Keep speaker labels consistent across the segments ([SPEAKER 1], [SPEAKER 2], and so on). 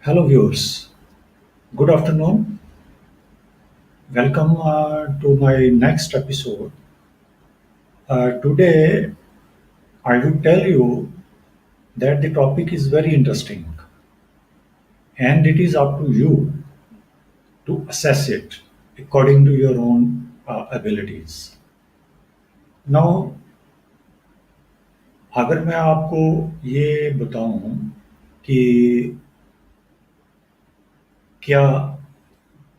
[SPEAKER 1] Hello, viewers. Good afternoon. Welcome to my next episode. Today, I will tell you that the topic is very interesting and it is up to you to assess it according to your own abilities. Now, अगर मैं आपको ये बताऊं कि क्या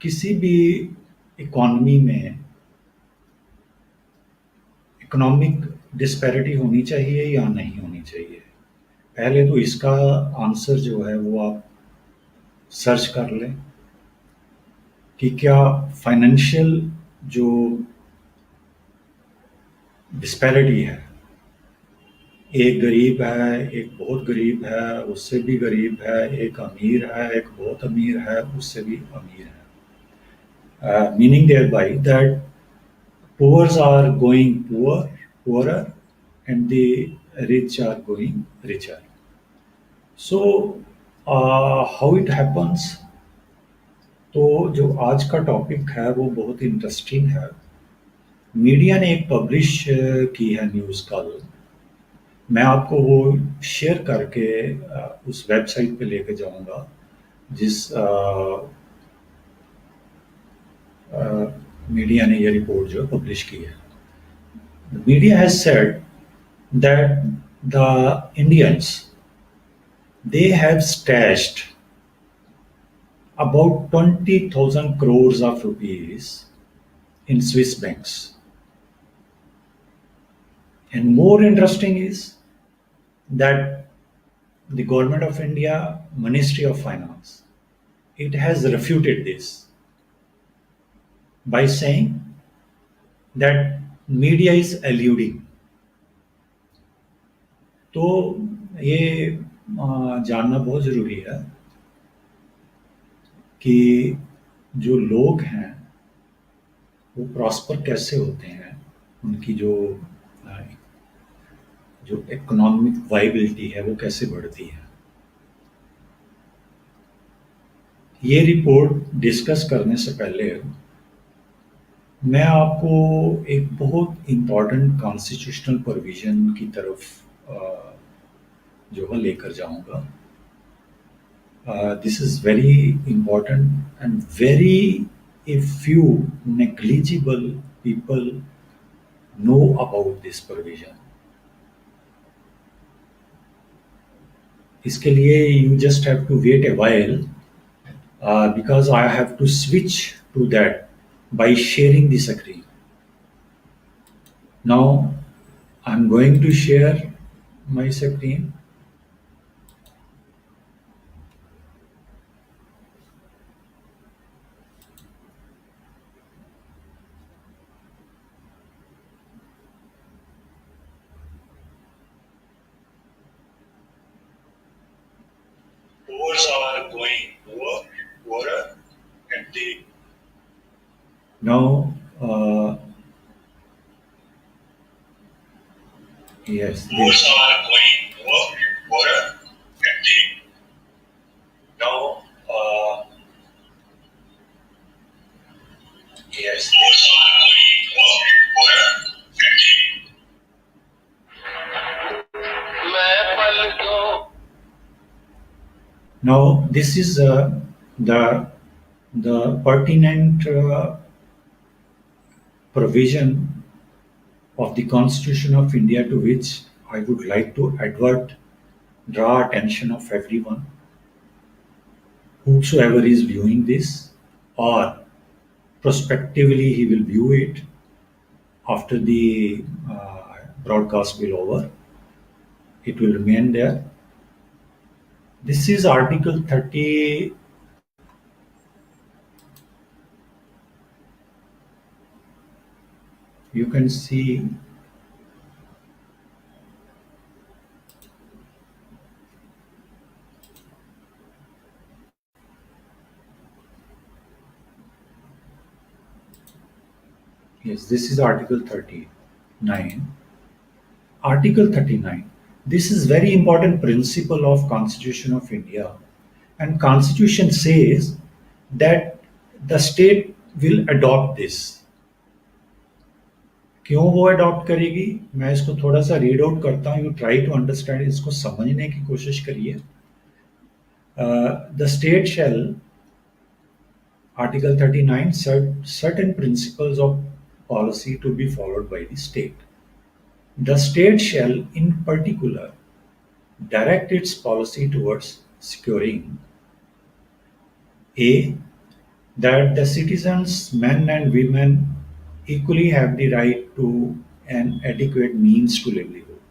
[SPEAKER 1] किसी भी economy में इकोनॉमिक डिस्पैरिटी होनी चाहिए या नहीं होनी चाहिए? पहले तो इसका आंसर जो है वो आप सर्च कर लें कि क्या फाइनेंशियल जो डिस्पैरिटी है, एक गरीब है, एक बहुत गरीब है, उससे भी गरीब है, एक अमीर है, एक बहुत अमीर है, उससे भी अमीर है। Meaning there by that poors are going poorer and the rich are going richer. So how it happens? तो जो आज का टॉपिक है वो बहुत इंटरेस्टिंग है। मीडिया ने एक पब्लिश की है न्यूज़ कल। मैं आपको वो शेयर करके उस वेबसाइट पे लेके जाऊंगा जिस मीडिया ने ये रिपोर्ट जो पब्लिश की है। The media has said that the Indians they have stashed about 20,000 crores of rupees in Swiss banks. And more interesting is that the government of India, Ministry of Finance, it has refuted this by saying that media is eluding. तो ये जानना बहुत ज़रूरी है कि जो लोग हैं वो प्रॉस्पर कैसे होते हैं, उनकी जो इकोनॉमिक वाइबिलिटी है वो कैसे बढ़ती है। ये रिपोर्ट डिस्कस करने से पहले मैं आपको एक बहुत इम्पोर्टेंट कॉन्स्टिट्यूशनल प्रोविजन की तरफ जो है लेकर जाऊंगा। This is very important and very few negligible people know about this provision. इसके लिए you just have to wait a while because I have to switch to that by sharing the screen. Now I'm going to share my screen. Poors are going poorer and the now yes, poors are going poorer and the now yes, poors are going poorer and the now this is the pertinent provision of the Constitution of India to which I would like to draw attention of everyone, whosoever is viewing this, or prospectively he will view it after the broadcast will over. It will remain there. This is Article 30. You can see yes, this is Article 39. Article 39. This is very important principle of Constitution of India and constitution says that the state will adopt this. क्यों वो adopt करेगी, मैं इसको थोड़ा सा read out करता हूँ, you try to understand, इसको समझने की कोशिश करिए. The state shall, Article 39, certain principles of policy to be followed by the state. The state shall in particular direct its policy towards securing A. That the citizens, men and women, equally have the right to an adequate means to livelihood.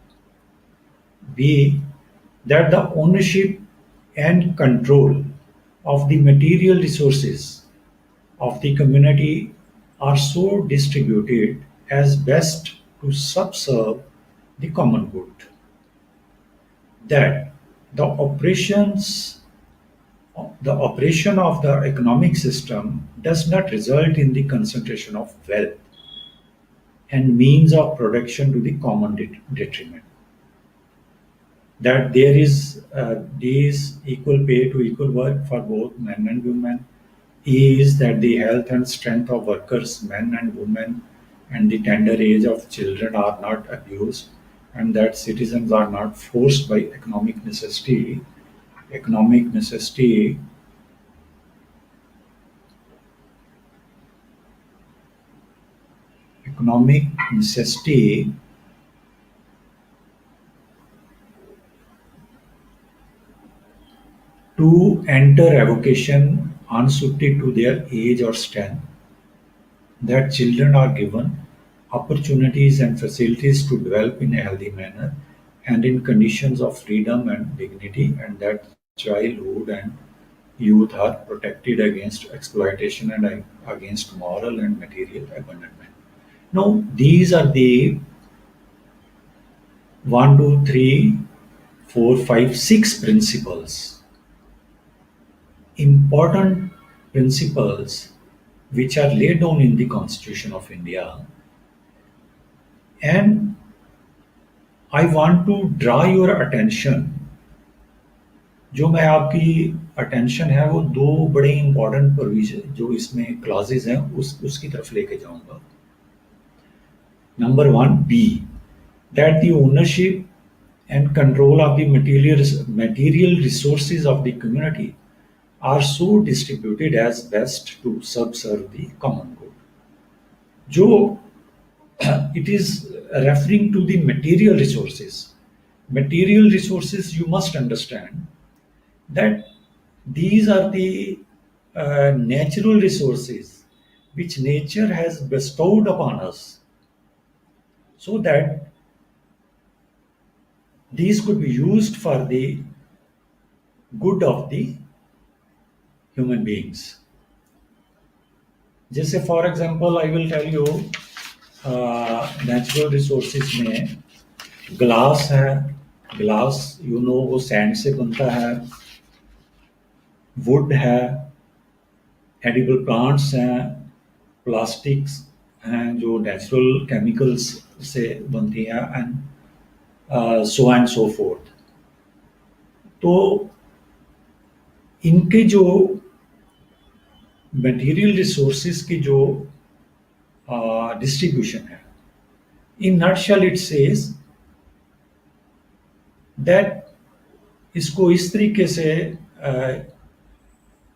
[SPEAKER 1] B. That the ownership and control of the material resources of the community are so distributed as best to subserve the common good. That the operations the operation of the economic system does not result in the concentration of wealth and means of production to the common detriment. That there is these equal pay to equal work for both men and women. E is that the health and strength of workers, men and women, and the tender age of children are not abused, and that citizens are not forced by economic necessity economic necessity to enter a vocation unsuited to their age or strength, that children are given opportunities and facilities to develop in a healthy manner and in conditions of freedom and dignity, and that childhood and youth are protected against exploitation and against moral and material abandonment. Now, these are the one, two, three, four, five, six principles, important principles which are laid down in the Constitution of India. And I want to draw your attention, जो मैं आपकी attention है वो दो बड़े important provision जो इसमें classes हैं उसकी तरफ लेके जाऊंगा. Number 1B, that the ownership and control of the material resources of the community are so distributed as best to subserve the common good. जो it is referring to the material resources. Material resources, you must understand that these are the natural resources which nature has bestowed upon us, so that these could be used for the good of the human beings. जैसे for example I will tell you, natural resources में glass है. Glass you know वो sand से बनता है. Would है, edible plants हैं, plastics हैं जो नेचुरल केमिकल्स से बनती हैं, and so and so fourth. तो इनके जो मटेरियल रिसोर्सेज की जो डिस्ट्रीब्यूशन है, in nutshell it says that इसको इस तरीके से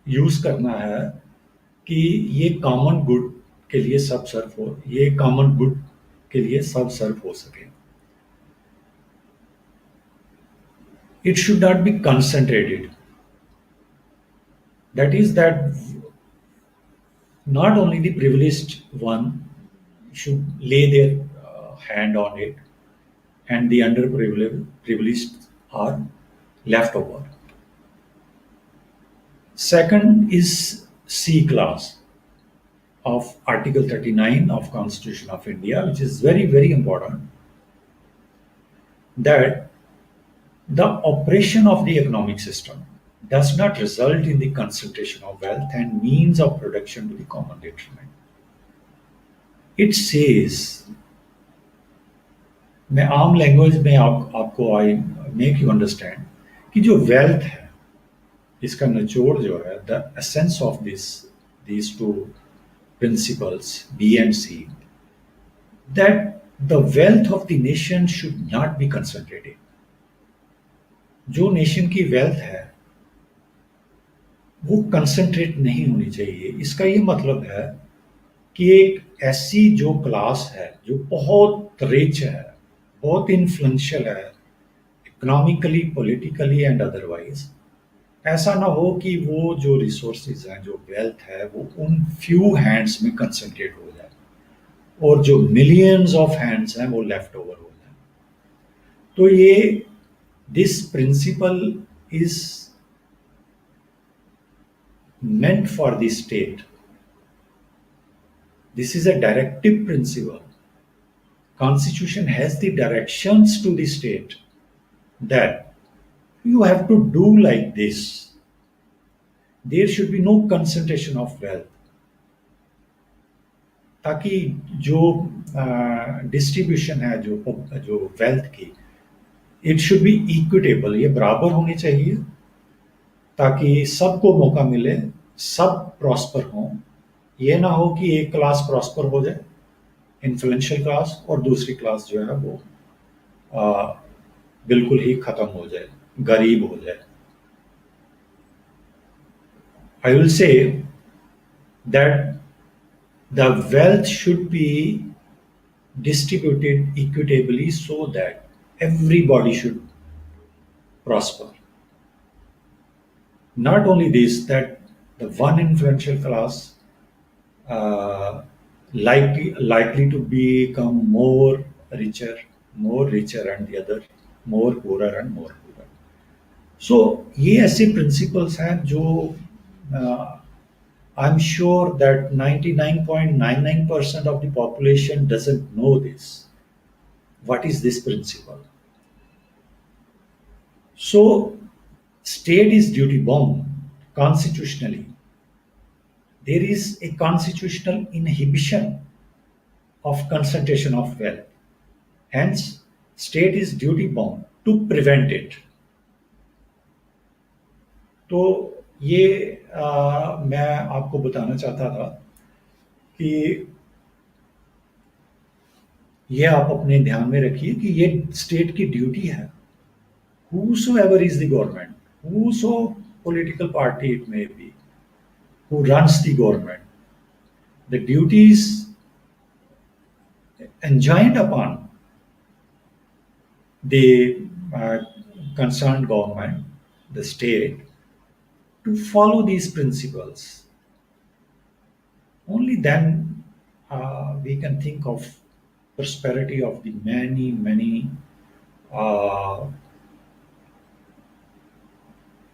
[SPEAKER 1] यूज करना है कि ये कॉमन गुड के लिए सब सर्व हो, ये कॉमन गुड के लिए सब सर्व हो सके. It should not be concentrated. That is that not only the privileged one should lay their hand on it, and the underprivileged are left over. Second is C clause of Article 39 of Constitution of India, which is very, very important, that the operation of the economic system does not result in the concentration of wealth and means of production to the common detriment. It says, मैं आम language में आपको I make you understand कि जो wealth है इसका निचोड़ जो है, the essence of these two principles, B and C, that the wealth of the nation should not be concentrated. जो नेशन की वेल्थ है वो कंसंट्रेट नहीं होनी चाहिए। इसका ये मतलब है कि एक ऐसी जो क्लास है जो बहुत रिच है, बहुत इन्फ्लुएंशियल है, इकोनॉमिकली, पॉलिटिकली एंड अदरवाइज, ऐसा ना हो कि वो जो रिसोर्सेज हैं, जो वेल्थ है, वो उन फ्यू हैंड्स में कंसंट्रेट हो जाए और जो मिलियंस ऑफ हैंड्स हैं वो लेफ्ट ओवर हो जाए। तो ये this principle is meant for the state. This is a directive principle. Constitution has the directions to the state that you have to do like this. There should be no concentration of wealth. ताकि जो distribution है जो wealth की, it should be equitable, ये बराबर होनी चाहिए ताकि सबको मौका मिले, सब प्रॉस्पर हों। ये ना हो कि एक क्लास प्रॉस्पर हो जाए, इन्फ्लुएंशियल क्लास, और दूसरी क्लास जो है वो बिल्कुल ही खत्म हो जाए, गरीब हो जाए। I will say that the wealth should be distributed equitably so that everybody should prosper. Not only this, that the one influential class likely to become more richer, and the other more poorer and more poorer. So ये ऐसे principles हैं जो I'm sure that 99.99% of the population doesn't know this. What is this principle? So, state is duty bound constitutionally. There is a constitutional inhibition of concentration of wealth. Hence, state is duty bound to prevent it. तो ये मैं आपको बताना चाहता था कि ये आप अपने ध्यान में रखिए कि ये स्टेट की ड्यूटी है। Whosoever is the government, whoso political party it may be, who runs the government, the duties enjoined upon the concerned government, the state, to follow these principles. Only then we can think of prosperity of the many uh,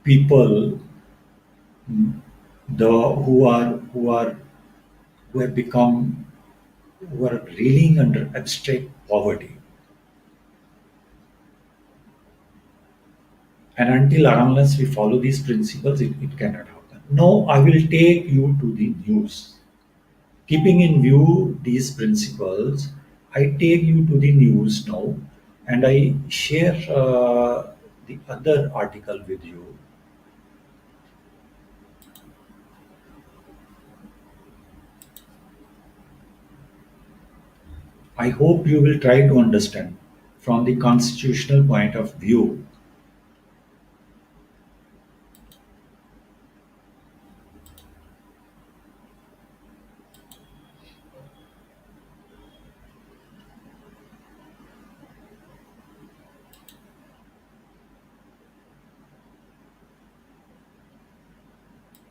[SPEAKER 1] people, who have become, who are reeling under abstract poverty. And unless we follow these principles, it cannot happen. Now I will take you to the news. Keeping in view these principles, I take you to the news now, and I share the other article with you. I hope you will try to understand from the constitutional point of view.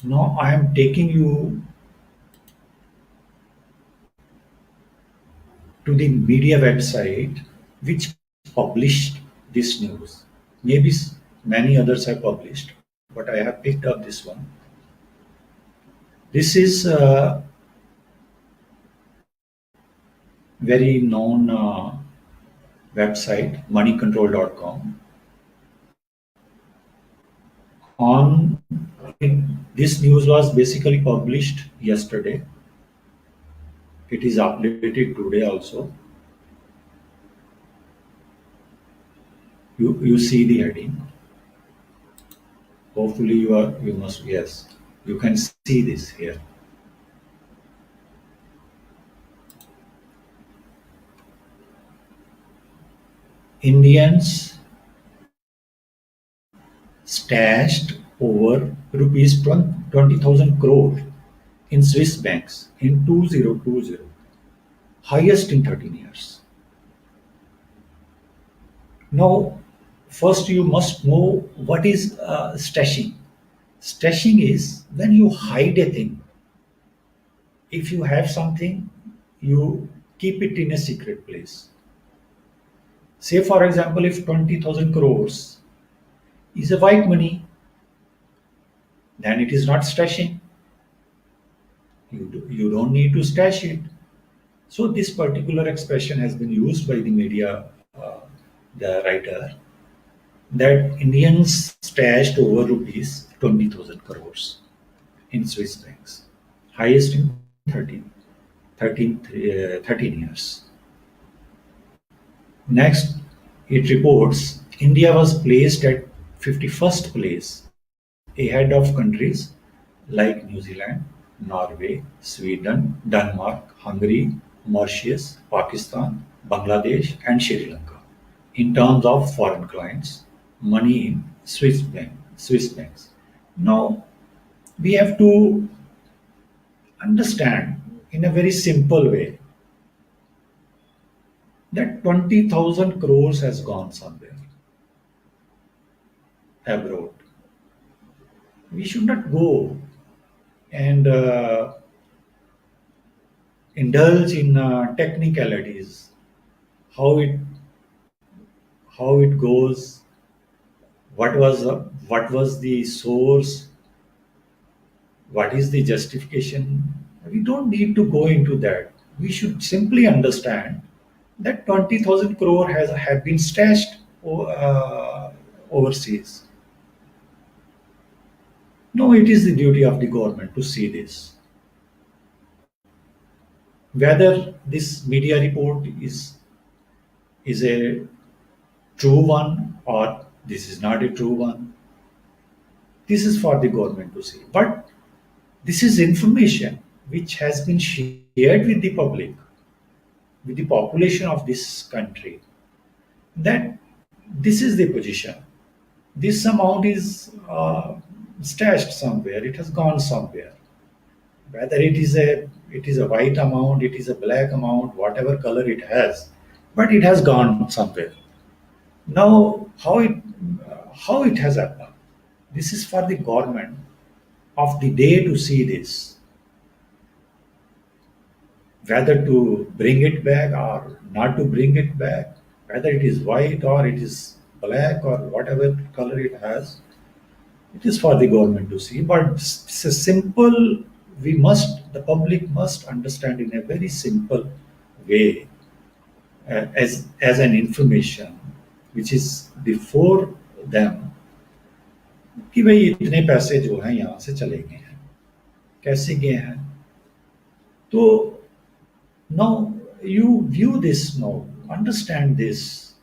[SPEAKER 1] Now I am taking you to the media website which published this news. Maybe many others have published, but I have picked up this one. This is a very known website, moneycontrol.com. On this news was basically published yesterday. It is updated today also. You see the heading. Hopefully you must, yes, you can see this here. Indians stashed over rupees 20,000 crore in Swiss banks in 2020, highest in 13 years. Now, first you must know what is stashing. Stashing is when you hide a thing. If you have something, you keep it in a secret place. Say, for example, if 20,000 crores is a white money, then it is not stashing. You don't need to stash it. So, this particular expression has been used by the media, the writer, that Indians stashed over rupees 20,000 crores in Swiss banks, highest in 13 years. Next, it reports India was placed at 51st place, ahead of countries like New Zealand, Norway, Sweden, Denmark, Hungary, Mauritius, Pakistan, Bangladesh, and Sri Lanka in terms of foreign clients, money in Swiss banks. Now, we have to understand in a very simple way that 20,000 crores has gone somewhere abroad. We should not go and indulge in technicalities, how it how it goes, what was the source, what is the justification. We don't need to go into that. We should simply understand that 20,000 crore has have been stashed overseas. No, it is the duty of the government to see this. Whether this media report is a true one or this is not a true one, this is for the government to see. But this is information which has been shared with the public, with the population of this country, that this is the position. This amount is stashed somewhere. It has gone somewhere. Whether it is a white amount, it is a black amount, whatever color it has, but it has gone somewhere. Now, how it has happened? This is for the government of the day to see this, whether to bring it back or not to bring it back, whether it is white or it is black or whatever color it has. It is for the government to see, but it's a simple. The public must understand in a very simple way, as an information which is before them, कि भाई इतने पैसे जो हैं यहाँ से चले गए हैं, कैसे गए हैं. तो now you view this, now understand this,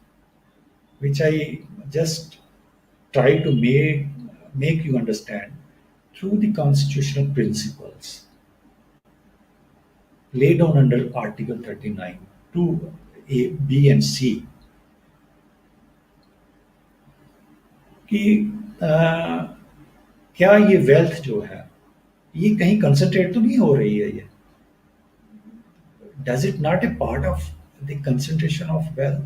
[SPEAKER 1] which I just try to make you understand through the constitutional principles laid down under Article 39 to A, B and C, कि क्या ये वेल्थ जो है ये कहीं कंसंट्रेट तो नहीं हो रही है. ये does it not a part of the concentration of wealth?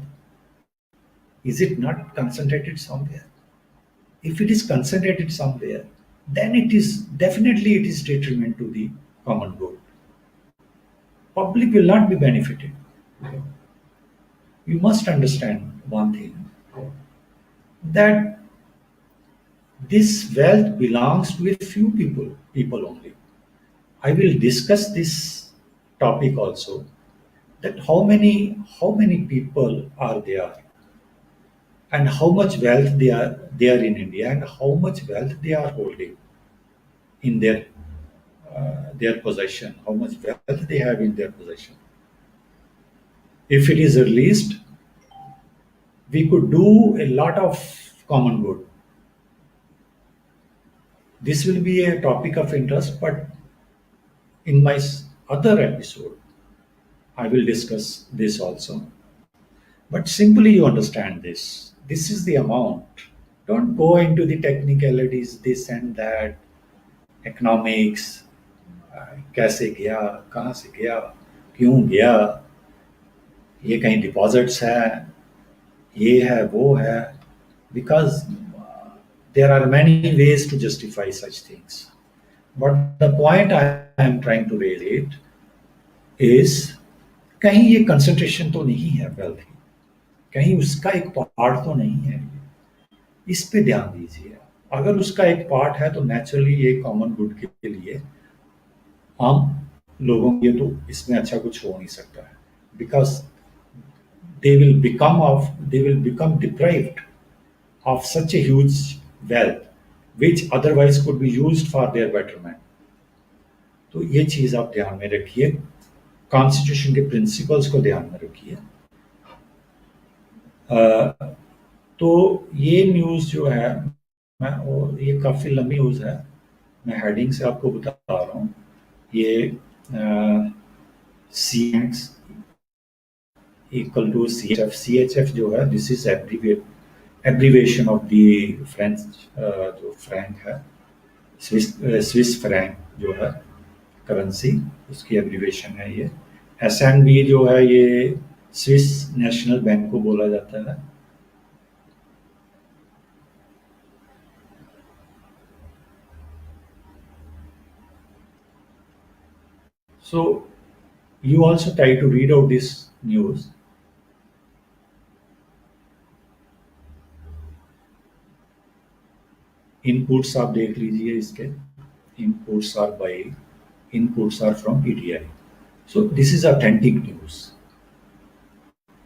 [SPEAKER 1] Is it not concentrated somewhere? If it is concentrated somewhere, then it is detriment to the common good. Public will not be benefited. You must understand one thing, that this wealth belongs to a few people only. I will discuss this topic also, that how many people are there and how much wealth they are in India and how much wealth they are holding in their possession, how much wealth they have in their possession. If it is released, we could do a lot of common good. This will be a topic of interest, but in my other episode, I will discuss this also. But simply you understand this. This is the amount. Don't go into the technicalities, this and that, economics, कैसे गया, कहाँ से गया, क्यों गया, ये कहीं deposits है, ये है, वो है. Because there are many ways to justify such things. But the point I am trying to raise it is कहीं ये कंसंट्रेशन तो नहीं है वेल्थ की, कहीं उसका एक पार्ट तो नहीं है. इस पे ध्यान दीजिए. अगर उसका एक पार्ट है तो नेचुरली ये कॉमन गुड के लिए आम लोगों के लिए तो इसमें अच्छा कुछ हो नहीं सकता है. Because they will become deprived of such a huge wealth which otherwise could be used for their betterment. तो ये चीज आप ध्यान में रखिए. कॉन्स्टिट्यूशन के प्रिंसिपल्स को ध्यान में रखिए. तो ये न्यूज़ जो है, ये काफ़ी लंबी न्यूज़ है, मैं हेडिंग से आपको बता रहा हूँ. ये C X equal to C H F जो है, this is abbreviation of the French जो फ्रैंक है, स्विस फ्रैंक जो है करेंसी, उसकी एब्रीवेशन है ये. एस एन बी जो है ये स्विस नेशनल बैंक को बोला जाता है. So you also try to read out this news. Inputs आप देख लीजिए इसके. Inputs are from PTI. So this is authentic news.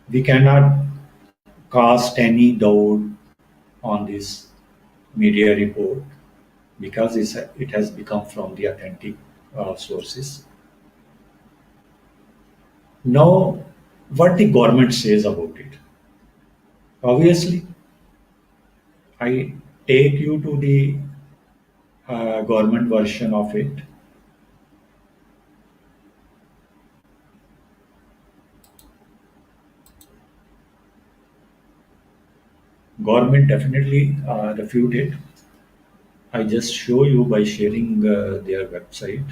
[SPEAKER 1] We cannot cast any doubt on this media report because it has become from the authentic sources. Now, what the government says about it? Obviously, I take you to the government version of it. Government definitely refute it. I just show you by sharing their website.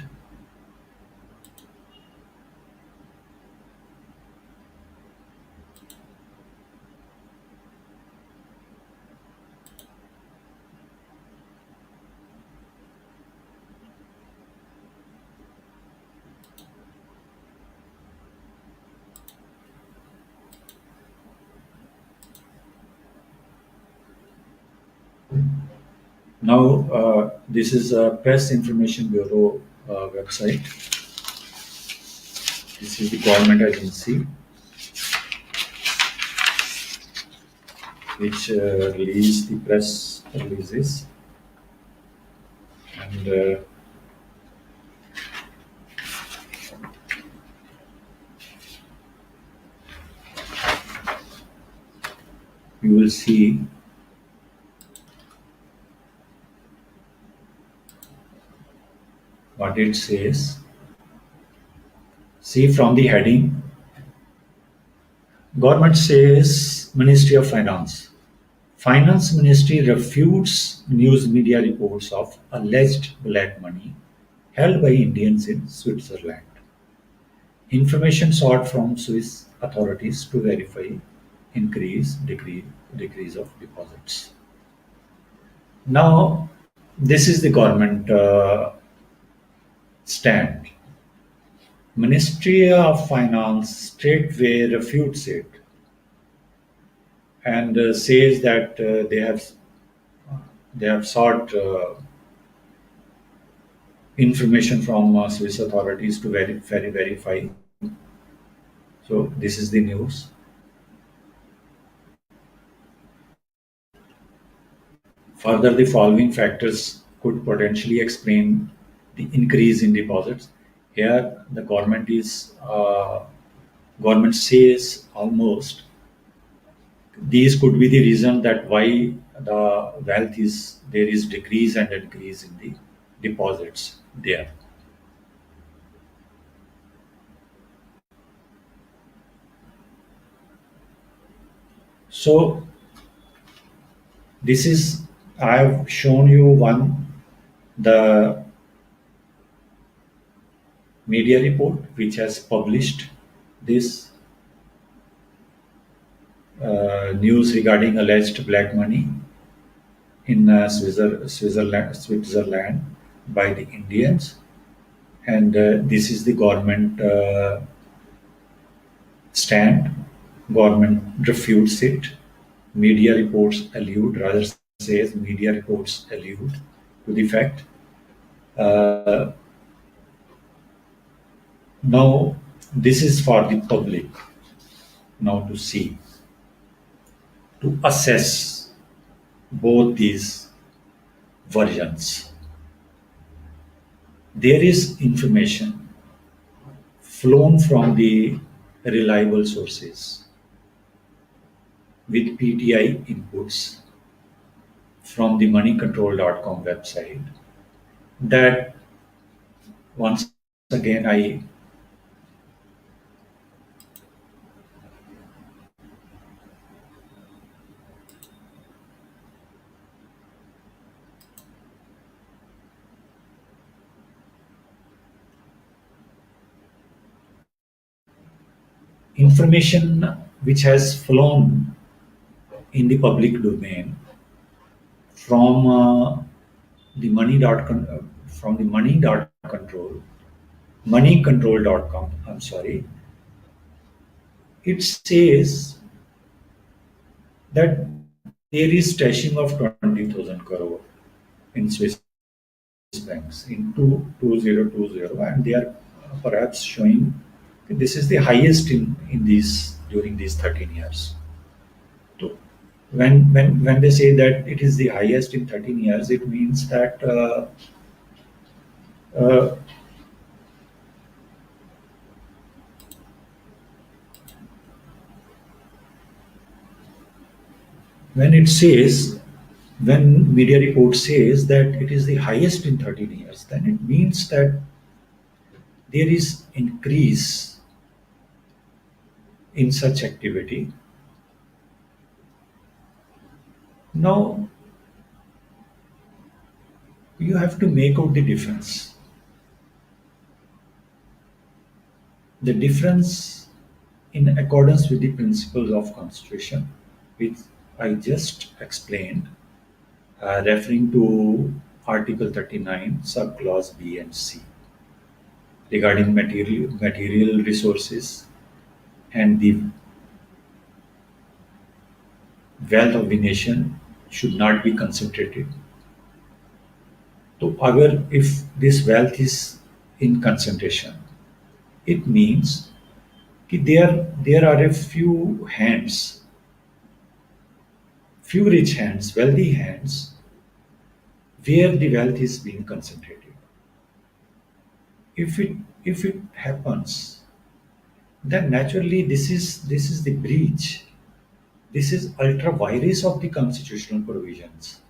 [SPEAKER 1] Now, this is a Press Information Bureau website. This is the government agency which release the press releases, and you will see what it says. See from the heading, government says Ministry of Finance. Finance Ministry refutes news media reports of alleged black money held by Indians in Switzerland. Information sought from Swiss authorities to verify decrease of deposits. Now, this is the government stand. Ministry of Finance straightway refutes it and says that they have sought information from Swiss authorities to verify. So this is the news. Further, the following factors could potentially explain the increase in deposits. Here, the government says almost these could be the reason that why the wealth is there is decrease and increase in the deposits there. So this is I have shown you one the media report which has published this news regarding alleged black money in Switzerland by the Indians, and this is the government stand. Government refutes it. Media reports allude, rather says media reports allude to the fact. Uh, Now, this is for the public now to see, to assess both these versions. There is information flown from the reliable sources with PTI inputs from the moneycontrol.com website that once again I information which has flown in the public domain from the from the moneycontrol.com, I'm sorry, it says that there is stashing of 20,000 crore in Swiss banks in 2020, and they are perhaps showing that this is the highest in these during these 13 years. So when they say that it is the highest in 13 years, it means that uh, when it says when media report says that it is the highest in 13 years, then it means that there is increase in such activity. Now you have to make out the difference in accordance with the principles of constitution, which I just explained, referring to Article 39, subclause B and C, regarding material resources and the wealth of the nation should not be concentrated. So, if this wealth is in concentration, it means that there are a few rich hands, wealthy hands, where the wealth is being concentrated. If it happens, then naturally this is the breach. This is ultra virus of the constitutional provisions,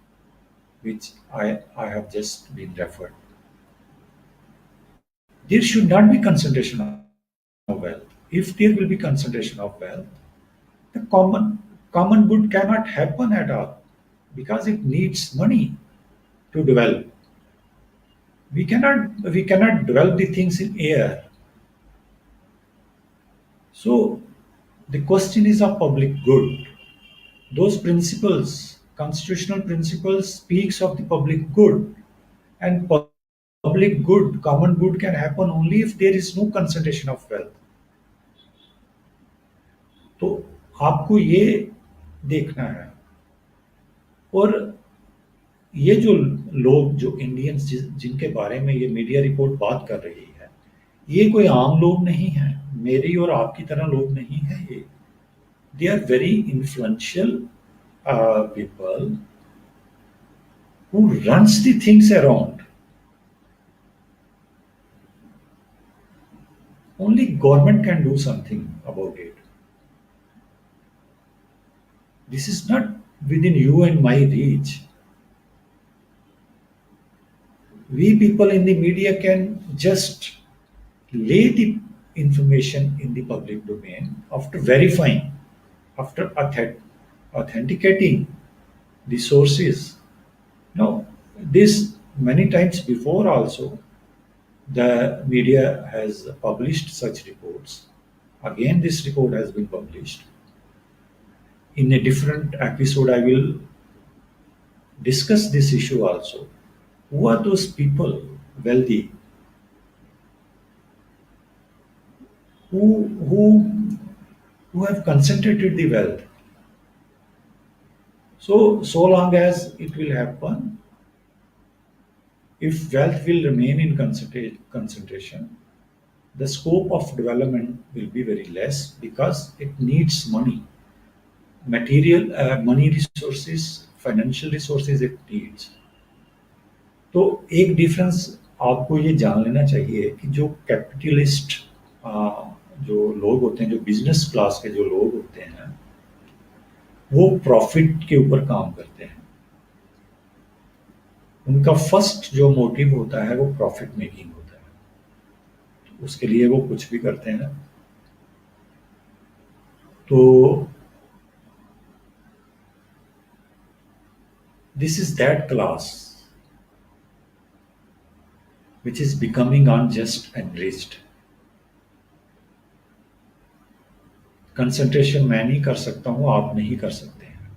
[SPEAKER 1] which I have just been referred. There should not be concentration of wealth. If there will be concentration of wealth, the common good cannot happen at all because it needs money to develop. We cannot develop the things in air. So the question is of public good. Those principles, constitutional principles, speaks of the public good, and public good, common good can happen only if there is no concentration of wealth. तो आपको ये देखना है। और ये जो लोग जो इंडियंस जिनके बारे में ये मीडिया रिपोर्ट बात कर रही है, ये कोई आम लोग नहीं है, मेरी और आपकी तरह लोग नहीं है ये। They are very influential people who runs the things around. Only government can do something about it. This is not within you and my reach. We people in the media can just lay the information in the public domain after verifying, after authenticating the sources. Now, this many times before also, the media has published such reports. Again, this report has been published. In a different episode, I will discuss this issue also. Who are those people, wealthy, who who who have concentrated the wealth? So long as it will happen, if wealth will remain in concentration, the scope of development will be very less because it needs money, material, money resources, financial resources it needs. तो एक difference आपको ये जान लेना चाहिए कि जो capitalist जो लोग होते हैं, जो बिजनेस क्लास के जो लोग होते हैं, वो प्रॉफिट के ऊपर काम करते हैं। उनका फर्स्ट जो मोटिव होता है वो प्रॉफिट मेकिंग होता है, उसके लिए वो कुछ भी करते हैं। तो this is that class which is becoming unjust and enriched. Concentration मैं नहीं कर सकता हूं, आप नहीं कर सकते हैं।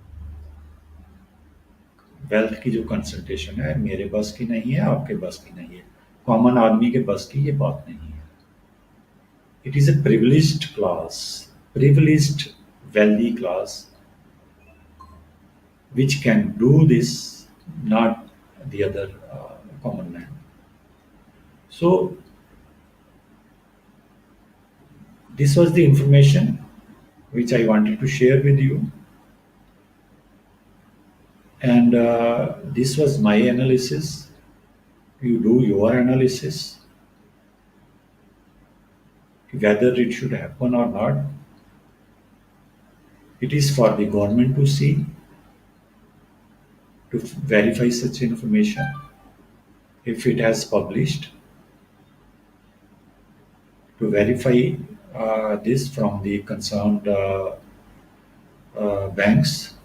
[SPEAKER 1] वेल्थ की जो कंसंट्रेशन है मेरे बस की नहीं है, आपके बस की नहीं है, कॉमन आदमी के बस की ये बात नहीं है। It is a privileged class, privileged wealthy class which can do this, not the other common man. So this was the information which I wanted to share with you, and this was my analysis. You do your analysis whether it should happen or not. It is for the government to see, to verify such information if it has published, to verify this from the concerned banks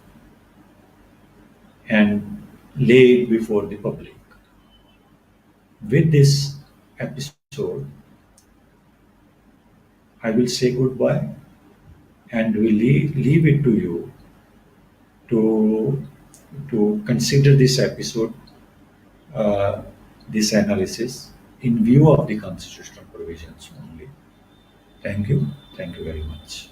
[SPEAKER 1] and lay it before the public. With this episode, I will say goodbye and will leave it to you to consider this episode, uh, this analysis in view of the constitutional provisions only. Thank you. Thank you very much.